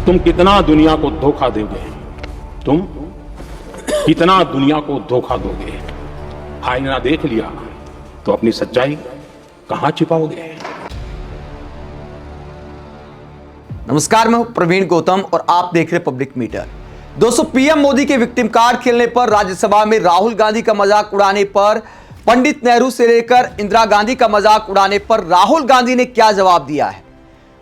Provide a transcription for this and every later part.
तुम कितना दुनिया को धोखा दोगे? तुम कितना दुनिया को धोखा दोगे? आईना देख लिया तो अपनी सच्चाई कहां छिपाओगे? नमस्कार, मैं हूं प्रवीण गौतम और आप देख रहे पब्लिक मीटर। दोस्तों, पीएम मोदी के विक्टिम कार्ड खेलने पर, राज्यसभा में राहुल गांधी का मजाक उड़ाने पर, पंडित नेहरू से लेकर इंदिरा गांधी का मजाक उड़ाने पर राहुल गांधी ने क्या जवाब दिया है?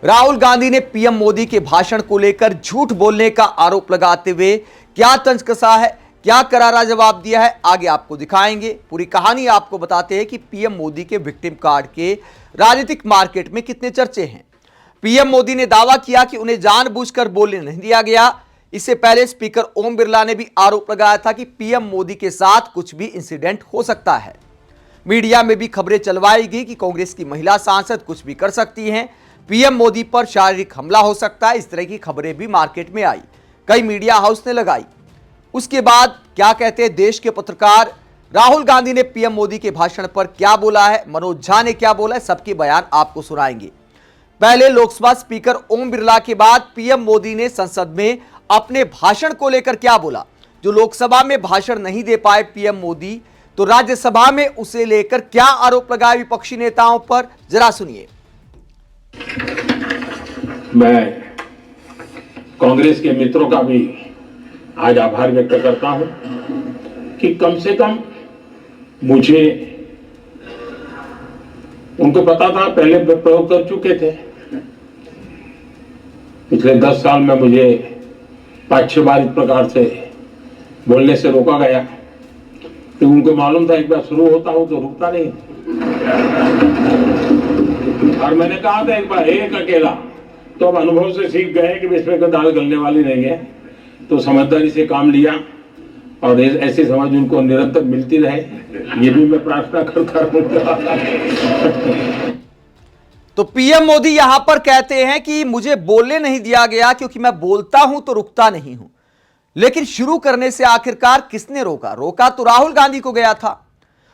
राहुल गांधी ने पीएम मोदी के भाषण को लेकर झूठ बोलने का आरोप लगाते हुए क्या तंज कसा है, क्या करारा जवाब दिया है, आगे आपको दिखाएंगे। पूरी कहानी आपको बताते हैं कि पीएम मोदी के विक्टिम कार्ड के राजनीतिक मार्केट में कितने चर्चे हैं। पीएम मोदी ने दावा किया कि उन्हें जानबूझकर बोलने नहीं दिया गया। इससे पहले स्पीकर ओम बिरला ने भी आरोप लगाया था कि पीएम मोदी के साथ कुछ भी इंसिडेंट हो सकता है। मीडिया में भी खबरें चलवाई गई कि कांग्रेस की महिला सांसद कुछ भी कर सकती हैं, पीएम मोदी पर शारीरिक हमला हो सकता है। इस तरह की खबरें भी मार्केट में आई, कई मीडिया हाउस ने लगाई। उसके बाद क्या कहते हैं देश के पत्रकार? राहुल गांधी ने पीएम मोदी के भाषण पर क्या बोला है, मनोज झा ने क्या बोला है, सबके बयान आपको सुनाएंगे। पहले लोकसभा स्पीकर ओम बिरला के बाद पीएम मोदी ने संसद में अपने भाषण को लेकर क्या बोला? जो लोकसभा में भाषण नहीं दे पाए पीएम मोदी, तो राज्यसभा में उसे लेकर क्या आरोप लगाए विपक्षी नेताओं पर, जरा सुनिए। मैं कांग्रेस के मित्रों का भी आज आभार व्यक्त करता हूं कि कम से कम मुझे, उनको पता था, पहले प्रयोग कर चुके थे। पिछले 10 साल में मुझे 5-6 बार इस प्रकार से बोलने से रोका गया, तो उनको मालूम था एक बार शुरू होता हूं तो रुकता नहीं। और मैंने कहा था एक बार एक अकेला, तो हम अनुभव से सीख गए कि इसमें कोई दाल गलने वाली नहीं है, तो समझदारी से काम लिया और ऐसी समझ उनको निरंतर मिलती रहे, ये भी मैं प्रार्थना करता हूं। तो पीएम मोदी यहां पर कहते हैं कि मुझे बोलने नहीं दिया गया क्योंकि मैं बोलता हूं तो रुकता नहीं हूं। लेकिन शुरू करने से आखिरकार किसने रोका? रोका तो राहुल गांधी को गया था।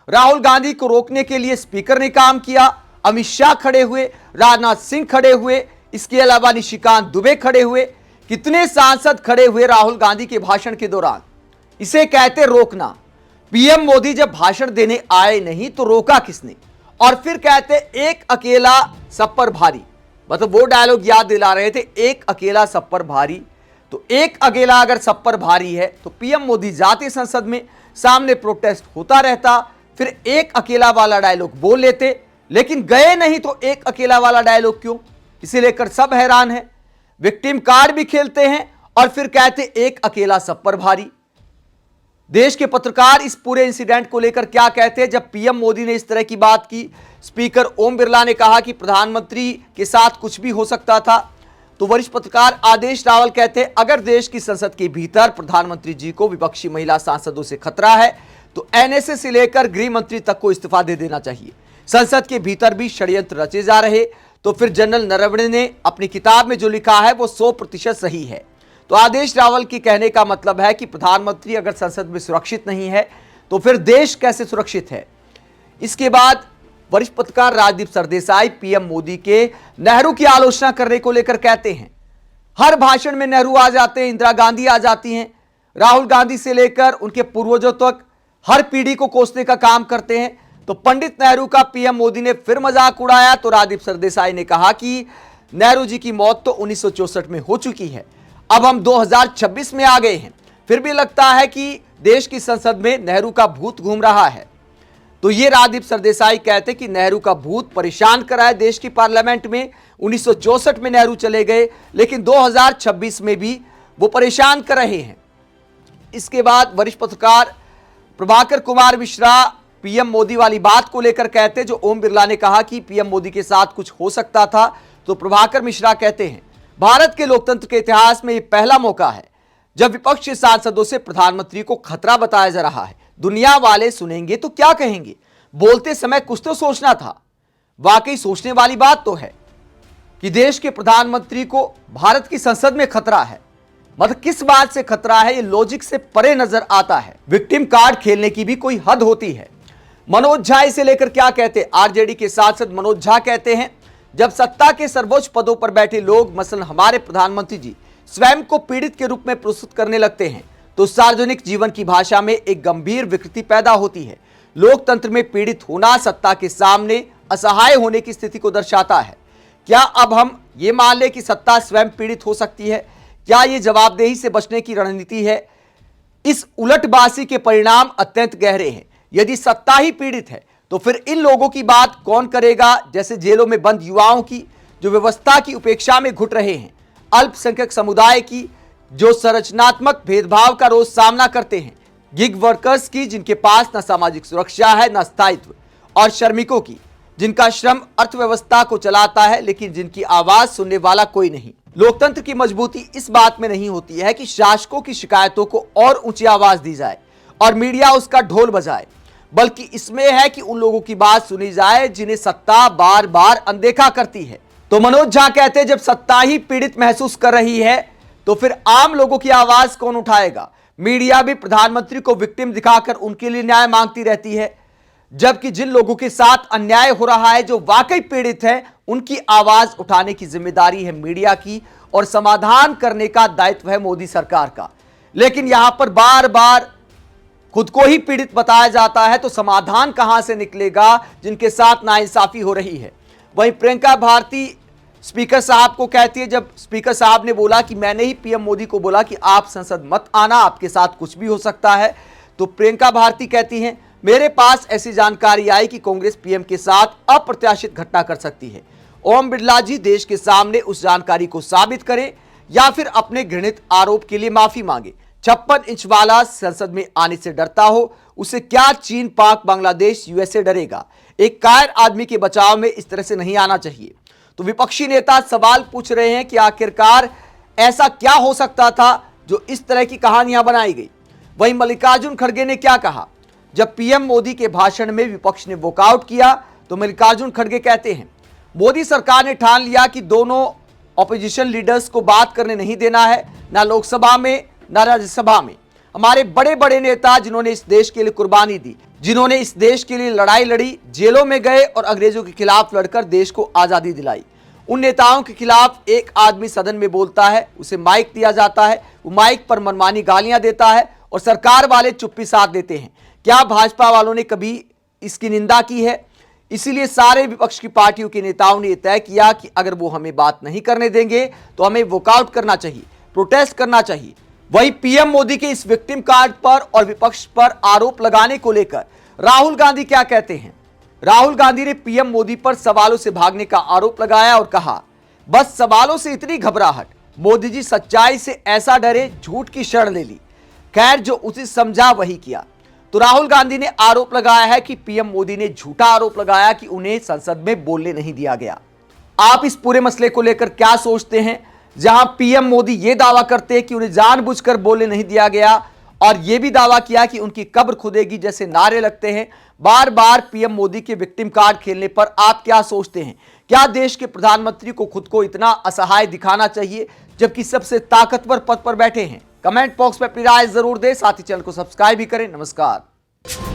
राहुल गांधी को रोकने के लिए स्पीकर ने काम किया, अमित शाह खड़े हुए, राजनाथ सिंह खड़े हुए, इसके अलावा निशिकांत दुबे खड़े हुए, कितने सांसद खड़े हुए राहुल गांधी के भाषण के दौरान। इसे कहते रोकना। पीएम मोदी जब भाषण देने आए नहीं तो रोका किसने? और फिर कहते एक अकेला सब पर भारी, मतलब वो डायलॉग याद दिला रहे थे, एक अकेला सब पर भारी। तो एक अकेला अगर सब पर भारी है तो पीएम मोदी जाते संसद में, सामने प्रोटेस्ट होता रहता, फिर एक अकेला वाला डायलॉग बोल लेते, लेकिन गए नहीं तो एक अकेला वाला डायलॉग क्यों? इसे लेकर सब हैरान हैं। विक्टिम कार्ड भी खेलते हैं और फिर कहते एक अकेला सब पर भारी। देश के पत्रकार इस पूरे इंसिडेंट को लेकर क्या कहते हैं? जब पीएम मोदी ने इस तरह की बात की, स्पीकर ओम बिरला ने कहा कि प्रधानमंत्री के साथ कुछ भी हो सकता था, तो वरिष्ठ पत्रकार आदेश रावल कहते हैं अगर देश की संसद के भीतर प्रधानमंत्री जी को विपक्षी महिला सांसदों से खतरा है तो एनएसए से लेकर गृह मंत्री तक को इस्तीफा दे देना चाहिए। संसद के भीतर भी षड्यंत्र रचे जा रहे, तो फिर जनरल नरवणे ने अपनी किताब में जो लिखा है वो 100% सही है। तो आदेश रावल के कहने का मतलब है कि प्रधानमंत्री अगर संसद में सुरक्षित नहीं है तो फिर देश कैसे सुरक्षित है? इसके बाद वरिष्ठ पत्रकार राजदीप सरदेसाई पीएम मोदी के नेहरू की आलोचना करने को लेकर कहते हैं हर भाषण में नेहरू आ जाते हैं, इंदिरा गांधी आ जाती हैं, राहुल गांधी से लेकर उनके पूर्वजों तक हर पीढ़ी को कोसने का काम करते हैं। तो पंडित नेहरू का पीएम मोदी ने फिर मजाक उड़ाया। तो राजदीप सरदेसाई ने कहा कि नेहरू जी की मौत तो 1964 में हो चुकी है, अब हम 2026 में आ गए हैं, फिर भी लगता है कि देश की संसद में नेहरू का भूत घूम रहा है। तो ये राजदीप सरदेसाई कहते कि नेहरू का भूत परेशान करा है देश की पार्लियामेंट में। 1964 में नेहरू चले गए, लेकिन 2026 में भी वो परेशान कर रहे हैं। इसके बाद वरिष्ठ पत्रकार प्रभाकर कुमार मिश्रा पीएम मोदी वाली बात को लेकर कहते, जो ओम बिरला ने कहा कि पीएम मोदी के साथ कुछ हो सकता था, तो प्रभाकर मिश्रा कहते हैं भारत के लोकतंत्र के इतिहास में यह पहला मौका है जब विपक्षी सांसदों से प्रधानमंत्री को खतरा बताया जा रहा है। दुनिया वाले सुनेंगे तो क्या कहेंगे? बोलते समय कुछ तो सोचना था। वाकई सोचने वाली बात तो है कि देश के प्रधानमंत्री को भारत की संसद में खतरा है। मतलब किस बात से खतरा है, ये लॉजिक से परे नजर आता है। विक्टिम कार्ड खेलने की भी कोई हद होती है। मनोज झा इसे लेकर क्या कहते हैं? आरजेडी के सांसद मनोज झा कहते हैं जब सत्ता के सर्वोच्च पदों पर बैठे लोग, मसलन हमारे प्रधानमंत्री जी, स्वयं को पीड़ित के रूप में प्रस्तुत करने लगते हैं तो सार्वजनिक जीवन की भाषा में एक गंभीर विकृति पैदा होती है। लोकतंत्र में पीड़ित होना सत्ता के सामने असहाय होने की स्थिति को दर्शाता है। क्या अब हम ये मान लें कि सत्ता स्वयं पीड़ित हो सकती है? क्या ये जवाबदेही से बचने की रणनीति है? इस उलटबाजी के परिणाम अत्यंत गहरे हैं। यदि सत्ता ही पीड़ित है तो फिर इन लोगों की बात कौन करेगा, जैसे जेलों में बंद युवाओं की जो व्यवस्था की उपेक्षा में घुट रहे हैं, अल्पसंख्यक समुदाय की जो संरचनात्मक भेदभाव का रोज सामना करते हैं, गिग वर्कर्स की जिनके पास न सामाजिक सुरक्षा है न स्थायित्व, और श्रमिकों की जिनका श्रम अर्थव्यवस्था को चलाता है लेकिन जिनकी आवाज सुनने वाला कोई नहीं। लोकतंत्र की मजबूती इस बात में नहीं होती है कि शासकों की शिकायतों को और ऊंची आवाज दी जाए और मीडिया उसका ढोल बजाए, बल्कि इसमें है कि उन लोगों की बात सुनी जाए जिन्हें सत्ता बार बार अनदेखा करती है। तो मनोज झा कहते हैं, जब सत्ता ही पीड़ित महसूस कर रही है तो फिर आम लोगों की आवाज कौन उठाएगा? मीडिया भी प्रधानमंत्री को विक्टिम दिखाकर उनके लिए न्याय मांगती रहती है, जबकि जिन लोगों के साथ अन्याय हो रहा है, जो वाकई पीड़ित हैं, उनकी आवाज उठाने की जिम्मेदारी है मीडिया की और समाधान करने का दायित्व है मोदी सरकार का। लेकिन यहां पर बार बार खुद को ही पीड़ित बताया जाता है तो समाधान कहां से निकलेगा जिनके साथ नाइंसाफी हो रही है? वहीं प्रियंका भारती स्पीकर साहब को कहती है, जब स्पीकर साहब ने बोला कि मैंने ही पीएम मोदी को बोला कि आप संसद मत आना, आपके साथ कुछ भी हो सकता है, तो प्रियंका भारती कहती हैं, मेरे पास ऐसी जानकारी आई कि कांग्रेस पीएम के साथ अप्रत्याशित घटना कर सकती है। ओम बिरला जी देश के सामने उस जानकारी को साबित करें या फिर अपने घृणित आरोप के लिए माफी मांगे। 56 इंच वाला संसद में आने से डरता हो, उसे क्या चीन, पाक, बांग्लादेश, यूएसए डरेगा? एक कायर आदमी के बचाव में इस तरह से नहीं आना चाहिए। तो विपक्षी नेता सवाल पूछ रहे हैं कि आखिरकार ऐसा क्या हो सकता था जो इस तरह की कहानियां बनाई गई। वहीं मल्लिकार्जुन खड़गे ने क्या कहा? जब पीएम मोदी के भाषण में विपक्ष ने वॉकआउट किया तो मल्लिकार्जुन खड़गे कहते हैं, मोदी सरकार ने ठान लिया कि दोनों ऑपोजिशन लीडर्स को बात करने नहीं देना है, ना लोकसभा में ना राज्यसभा में। हमारे बड़े बड़े नेता जिन्होंने इस देश के लिए कुर्बानी दी, जिन्होंने इस देश के लिए लड़ाई लड़ी, जेलों में गए और अंग्रेजों के खिलाफ लड़कर देश को आजादी दिलाई, उन नेताओं के खिलाफ एक आदमी सदन में बोलता है, उसे माइक दिया जाता है, वो माइक पर मनमानी गालियां देता है और सरकार वाले चुप्पी साध देते हैं। क्या भाजपा वालों ने कभी इसकी निंदा की है? इसीलिए सारे विपक्ष की पार्टियों के नेताओं ने तय किया कि अगर वो हमें बात नहीं करने देंगे तो हमें वॉकआउट करना चाहिए, प्रोटेस्ट करना चाहिए। वहीं पीएम मोदी के इस विक्टिम कार्ड पर और विपक्ष पर आरोप लगाने को लेकर राहुल गांधी क्या कहते हैं? राहुल गांधी ने पीएम मोदी पर सवालों से भागने का आरोप लगाया और कहा, बस सवालों से इतनी घबराहट, मोदी जी सच्चाई से ऐसा डरे, झूठ की शरण ले ली। खैर, जो उचित समझा वही किया। तो राहुल गांधी ने आरोप लगाया है कि पीएम मोदी ने झूठा आरोप लगाया कि उन्हें संसद में बोलने नहीं दिया गया। आप इस पूरे मसले को लेकर क्या सोचते हैं? जहां पीएम मोदी यह दावा करते हैं कि उन्हें जानबूझकर बोलने नहीं दिया गया और यह भी दावा किया कि उनकी कब्र खुदेगी जैसे नारे लगते हैं बार बार पीएम मोदी के विक्टिम कार्ड खेलने पर, आप क्या सोचते हैं? क्या देश के प्रधानमंत्री को खुद को इतना असहाय दिखाना चाहिए जबकि सबसे ताकतवर पद पर बैठे हैं? कमेंट बॉक्स में अपनी राय जरूर दें, साथ ही चैनल को सब्सक्राइब भी करें। नमस्कार।